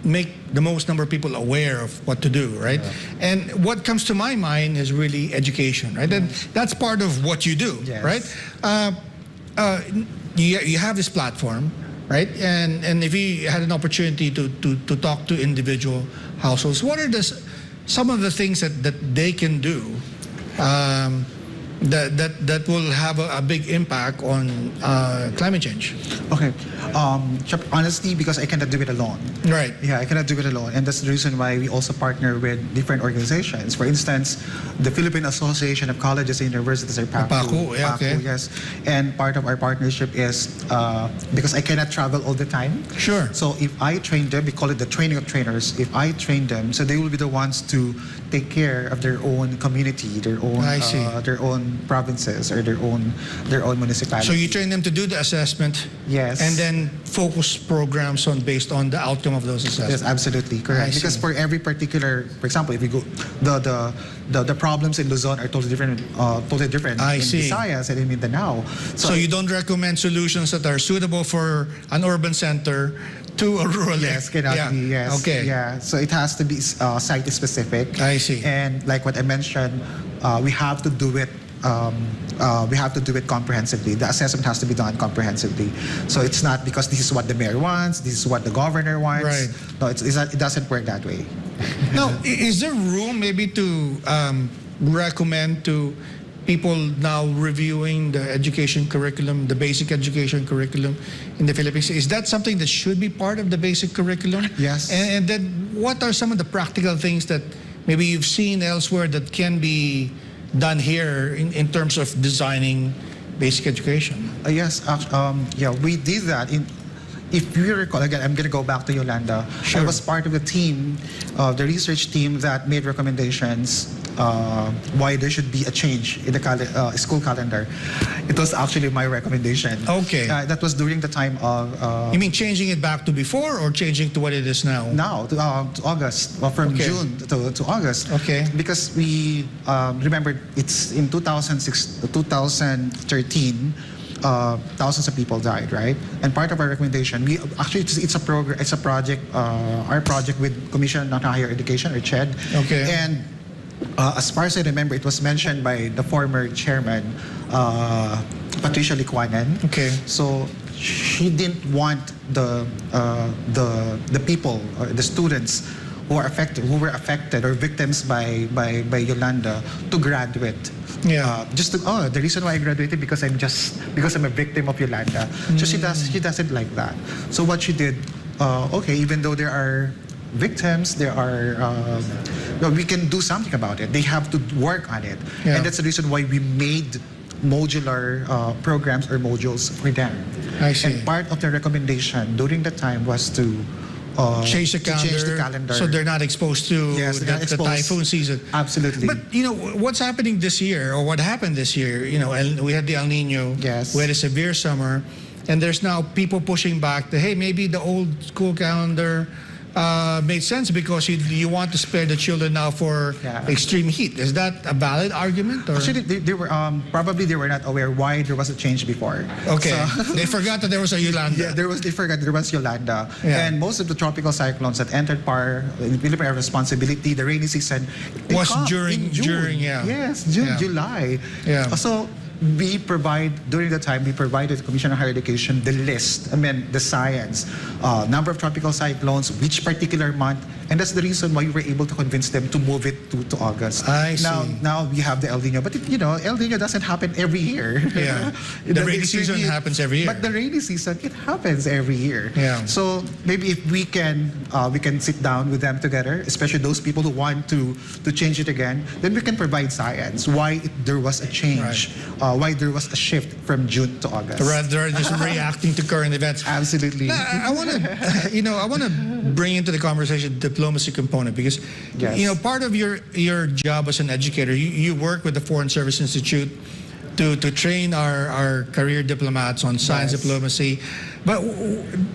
make the most number of people aware of what to do, right? And what comes to my mind is really education, right? And that's part of what you do, right? You have this platform, right? And if you had an opportunity to talk to individual households, what are some of the things that they can do that will have a big impact on climate change. Okay. Honestly, because I cannot do it alone. Right. Yeah, I cannot do it alone. And that's the reason why we also partner with different organizations. For instance, the Philippine Association of Colleges and Universities, or PACU. PACU, yeah, okay. Yes. And part of our partnership is because I cannot travel all the time. Sure. So if I train them, we call it the training of trainers. If I train them, so they will be the ones to take care of their own community, their own provinces, or their own municipalities. So you train them to do the assessment. Yes. And then focus programs based on the outcome of those assessments. Yes, absolutely correct. I Because see. for every particular, for example, if we go, the problems in Luzon are totally different. I in see. Visayas and in Mindanao. So you don't recommend solutions that are suitable for an urban center to a rural area? Yes, cannot be. Yes. Okay. Yeah. So it has to be site specific. I see. And like what I mentioned, we have to do it. We have to do it comprehensively. The assessment has to be done comprehensively. So it's not because this is what the mayor wants, this is what the governor wants. Right. No, it doesn't work that way. Now, is there room maybe to recommend to people now reviewing the education curriculum, the basic education curriculum in the Philippines? Is that something that should be part of the basic curriculum? Yes. And then what are some of the practical things that maybe you've seen elsewhere that can be done here in terms of designing basic education? Yes, we did that. If you recall, again, I'm going to go back to Yolanda. Sure. I was part of the team, the research team that made recommendations why there should be a change in the school calendar. It was actually my recommendation. Okay. That was during the time of... You mean changing it back to before or changing to what it is now? Now, to August, from Okay. June to August. Okay. Because we, remember, it's in 2013, thousands of people died, right? And part of our recommendation, it's a project, our project with Commission on Higher Education, or CHED. Okay. And as far as I remember, it was mentioned by the former chairman, Patricia Licuanen. Okay. So she didn't want the people, or the students who were affected or victims by Yolanda to graduate. Yeah. The reason why I graduated because I'm a victim of Yolanda. So she doesn't like that. So what she did, even though there are victims, we can do something about it. They have to work on it. Yeah. And that's the reason why we made modular programs or modules for them. I see. And part of the recommendation during that time was to change the calendar, so they're not exposed to the typhoon season. Absolutely. But what's happening this year, or what happened this year? We had the El Nino. Yes. We had a severe summer, and there's now people pushing back that, hey, maybe the old school calendar made sense because you want to spare the children now for extreme heat. Is that a valid argument? Or? Actually, they were probably they were not aware why there was a change before. Okay, so, they forgot that there was a Yolanda. Yeah, they forgot there was Yolanda, Yeah. and most of the tropical cyclones that entered PAR in Philippine responsibility, the rainy season was in June. Yes, June, July. Yeah. So we during the time we provided the Commission on Higher Education the list, the science, number of tropical cyclones, which particular month, and that's the reason why we were able to convince them to move it to August. I see. Now we have the El Nino, but El Nino doesn't happen every year. Yeah. The rainy season happens every year. But the rainy season, it happens every year. Yeah. So maybe if we can sit down with them together, especially those people who want to change it again, then we can provide science why there was a change, why there was a shift from June to August. Rather than just reacting to current events. Absolutely. I want to bring into the conversation the diplomacy component, because part of your job as an educator, you work with the Foreign Service Institute to train our career diplomats on science diplomacy. But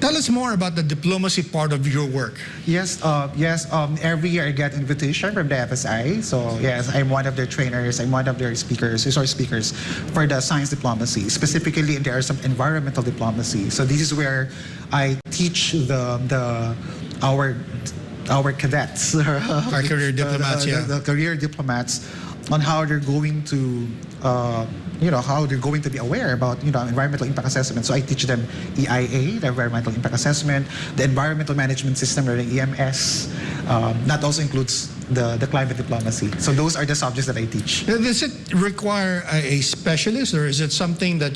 tell us more about the diplomacy part of your work. Yes. Every year I get invitation from the FSI. So yes, I'm one of their trainers. I'm one of their resource speakers for the science diplomacy, specifically in the areas of environmental diplomacy. So this is where I teach our cadets, Our career diplomats, the career diplomats, on how they're going to be aware about environmental impact assessment. So I teach them EIA, the environmental impact assessment, the environmental management system, or the EMS, That also includes the climate diplomacy. So those are the subjects that I teach. Does it require a specialist, or is it something that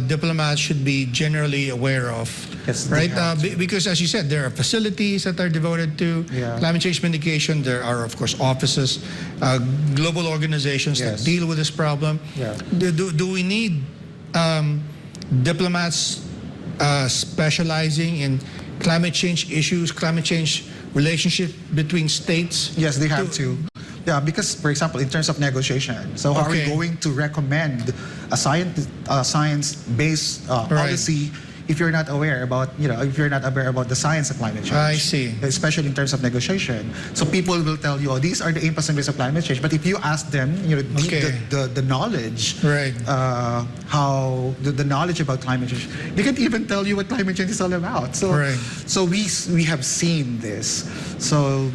diplomats should be generally aware of? Yes, they right. have to. Because as you said, there are facilities that are devoted to Yeah. climate change mitigation. There are, of course, offices, global organizations that Yes. deal with this problem. Yeah. Do we need diplomats specializing in climate change issues, climate change relationship between states? Yes, they have to. Yeah, because, for example, in terms of negotiation, so how are we Okay. going to recommend a science-based policy if you're not aware about, if you're not aware about the science of climate change? I see. Especially in terms of negotiation. So people will tell you, these are the impacts and risks of climate change. But if you ask them, Okay. the knowledge, Right. how the knowledge about climate change, they can't even tell you what climate change is all about. So, Right. so we have seen this. So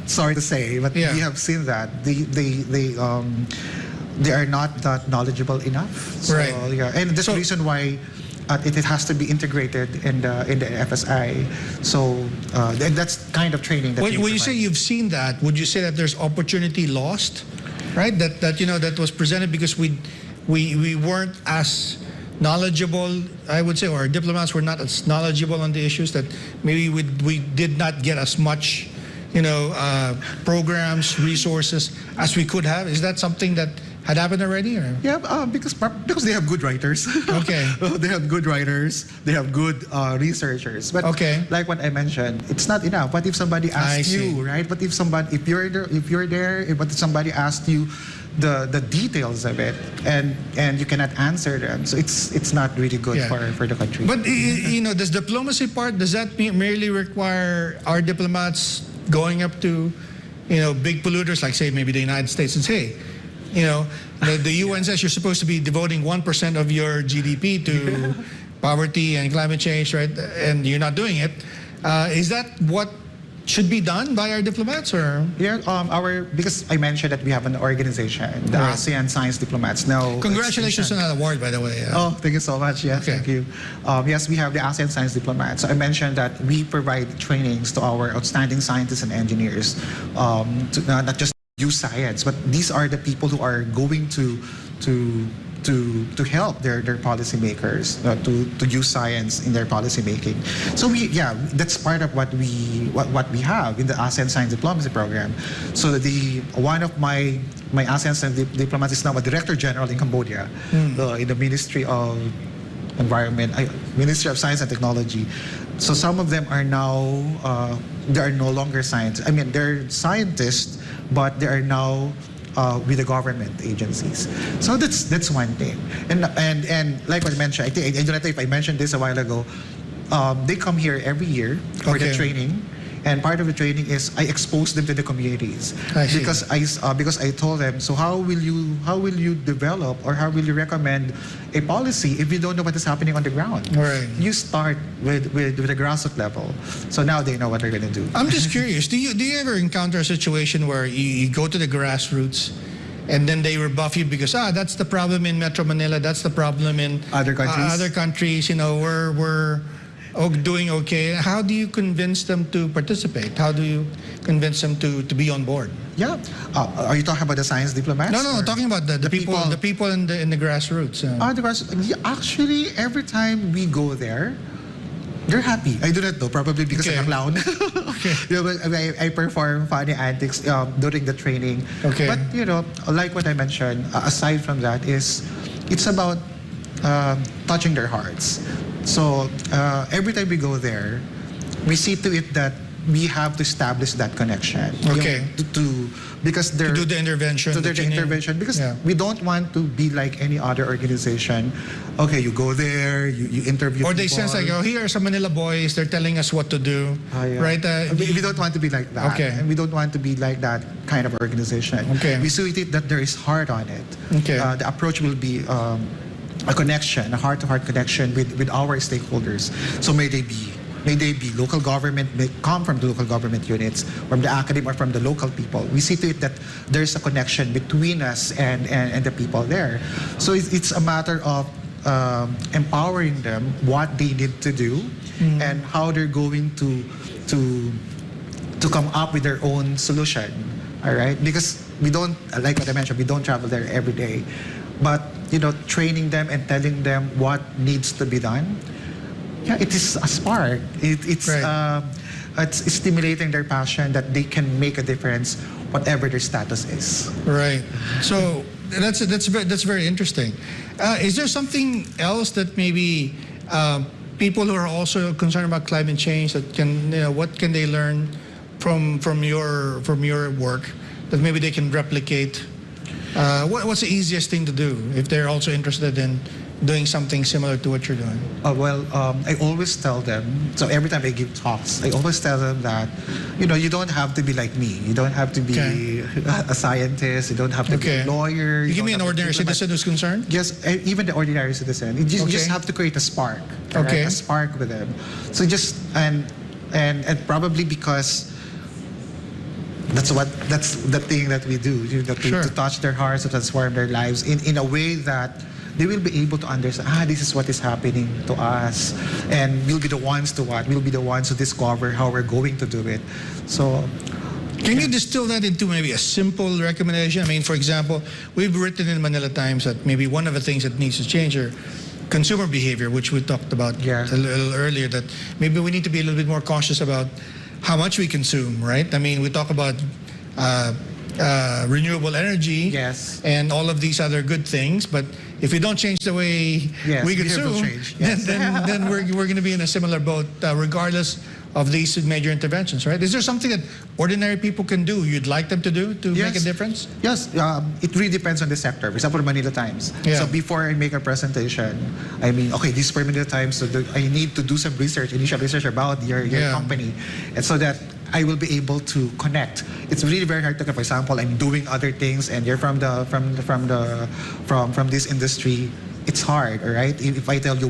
sorry to say, but Yeah. we have seen that they are not that knowledgeable enough. So, Right. yeah, and that's the reason why. It has to be integrated in the FSI. So that's kind of training that When you say provide. you've seen that, would you say that there's opportunity lost, right? That was presented because we weren't as knowledgeable, I would say, or our diplomats were not as knowledgeable on the issues, that maybe we did not get as much, programs, resources as we could have. Is that something that had happened already? Or? Yeah, because they have good writers. Okay. They have good writers. They have good researchers. But Okay. like what I mentioned, it's not enough. What if somebody asks see. you, right? What if you're there? What if somebody asked you the details of it, and you cannot answer them? So it's not really good Yeah. for the country. But this diplomacy part, does that merely require our diplomats going up to big polluters like, say, maybe the United States, and say, the UN says you're supposed to be devoting 1% of your GDP to poverty and climate change, right? And you're not doing it. Is that what should be done by our diplomats, or? Yeah, because I mentioned that we have an organization, the Right. ASEAN Science Diplomats. Now, Congratulations on that award, by the way. Oh, thank you so much. Yes, Okay. thank you. Yes, we have the ASEAN Science Diplomats. So I mentioned that we provide trainings to our outstanding scientists and engineers, to not just use science, but these are the people who are going to help their policymakers to use science in their policy making. So that's part of what we have in the ASEAN Science Diplomacy Program. So one of my ASEAN Science diplomats is now a Director General in Cambodia, in the Ministry of Ministry of Science and Technology. So some of them are now they are no longer scientists. I mean, they're scientists, but they are now with the government agencies. So that's one thing. And like I mentioned, I don't know if I mentioned this a while ago. They come here every year for the Okay. training. And part of the training is I expose them to the communities, I see. because I told them, so how will you develop, or how will you recommend a policy if you don't know what is happening on the ground? Right. You start with the grassroots level, so now they know what they're going to do. I'm just curious. Do you ever encounter a situation where you go to the grassroots, and then they rebuff you because that's the problem in Metro Manila, that's the problem in Other countries? Other countries, we're doing okay. How do you convince them to participate? How do you convince them to be on board? Yeah. Are you talking about the science diplomats? No, or- talking about the people in the grassroots. Actually, every time we go there, they're happy. I do not know, probably because Okay. I'm a clown. But I perform funny antics during the training. Okay. But like what I mentioned, aside from that, it's about touching their hearts. So every time we go there, we see to it that we have to establish that connection. Okay. Because they're To do the intervention. to the the training. intervention, because Yeah. we don't want to be like any other organization. Okay, you go there, you interview Or they people. sense like, here are some Manila boys, they're telling us what to do. Yeah. Right? We don't want to be like that. Okay. And we don't want to be like that kind of organization. Okay. We see it that there is heart on it. Okay. The approach will be a connection, a heart-to-heart connection with our stakeholders. So may they be local government, may come from the local government units, from the academy, or from the local people. We see to it that there's a connection between us and the people there. So it's a matter of empowering them what they need to do, and how they're going to to come up with their own solution. All right, because we don't, like what I mentioned, we don't travel there every day, but training them and telling them what needs to be done. Yeah, it is a spark. It's stimulating their passion that they can make a difference, whatever their status is. Right. So that's very interesting. Is there something else that maybe people who are also concerned about climate change that can, what can they learn from your work that maybe they can replicate? What's the easiest thing to do if they're also interested in doing something similar to what you're doing? I always tell them, so every time I give talks, I always tell them that, you don't have to be like me. You don't have to be a scientist. You don't have to be a lawyer. You give me an ordinary citizen who's concerned? Yes, even the ordinary citizen. You just have to create a spark. Right? A spark with them. So just, and probably because that's the thing that we do, to touch their hearts, to transform their lives in a way that they will be able to understand, this is what is happening to us, and we'll be the ones to discover how we're going to do it. So can you distill that into maybe a simple recommendation? I mean, for example, we've written in Manila Times that maybe one of the things that needs to change are consumer behavior, which we talked about a little earlier, that maybe we need to be a little bit more cautious about how much we consume, right? I mean, we talk about renewable energy and all of these other good things, but if we don't change the way we consume, then we're going to be in a similar boat regardless of these major interventions, right? Is there something that ordinary people can do, you'd like them to do to make a difference? Yes, it really depends on the sector. For example, Manila Times. So before I make a presentation, I mean, okay, this is for Manila Times, so I need to do some initial research about your company, and so that I will be able to connect. It's really very hard to, for example, I'm doing other things and you're from this industry. It's hard, all right? If I tell you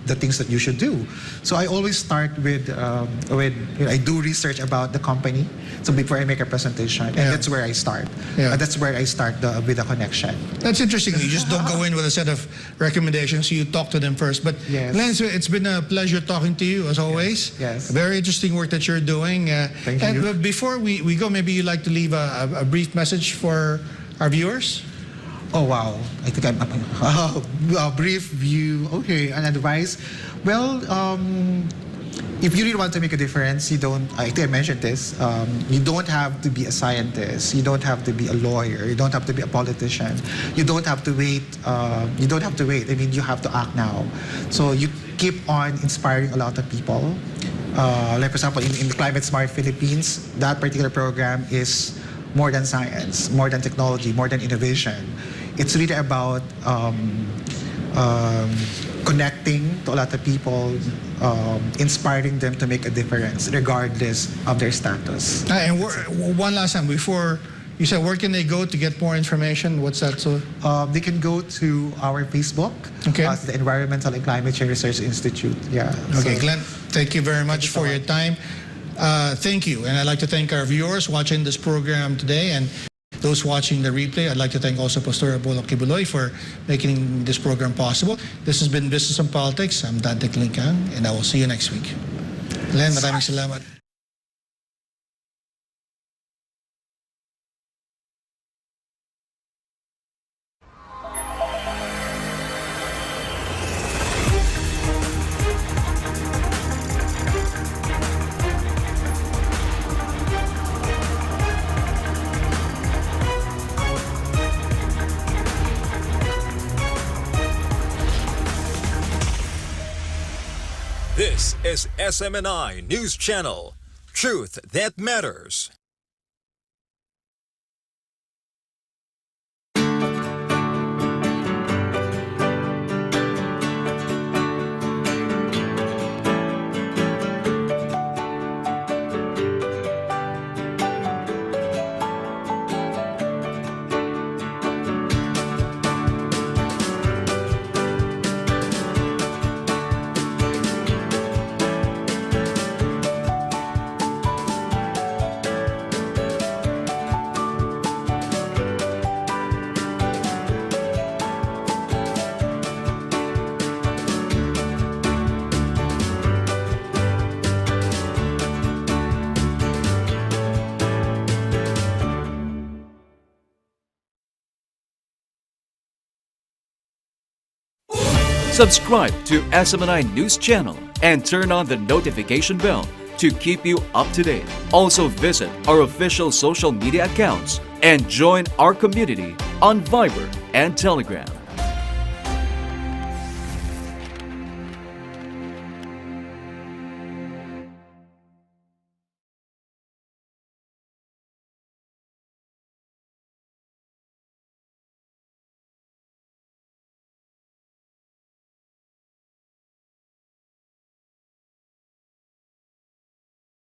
the things that you should do. So I always start with I do research about the company. So before I make a presentation, and that's where I start. That's where I start with the connection. That's interesting. You just don't go in with a set of recommendations. You talk to them first. But Lance, it's been a pleasure talking to you as always. Yes. Very interesting work that you're doing. Thank you. And before we go, maybe you'd like to leave a brief message for our viewers. Oh wow! I think I'm a brief view. Okay, an advice. Well, if you really want to make a difference, I think I mentioned this. You don't have to be a scientist. You don't have to be a lawyer. You don't have to be a politician. You don't have to wait. You don't have to wait. I mean, you have to act now. So you keep on inspiring a lot of people. Like for example, in the Climate Smart Philippines, that particular program is more than science, more than technology, more than innovation. It's really about connecting to a lot of people, inspiring them to make a difference regardless of their status. And one last time, before you said, where can they go to get more information? What's that? So they can go to our Facebook, the Environmental and Climate Change Research Institute. Okay, Glenn, thank you very much for your time. Thank you, and I'd like to thank our viewers watching this program today, and those watching the replay. I'd like to thank also Pastor Apollo Kibuloy for making this program possible. This has been Business and Politics. I'm Dante Klink, and I will see you next week. Glenn, maraming salamat. This is SMNI News Channel. Truth that matters. Subscribe to SMNI News Channel and turn on the notification bell to keep you up to date. Also visit our official social media accounts and join our community on Viber and Telegram.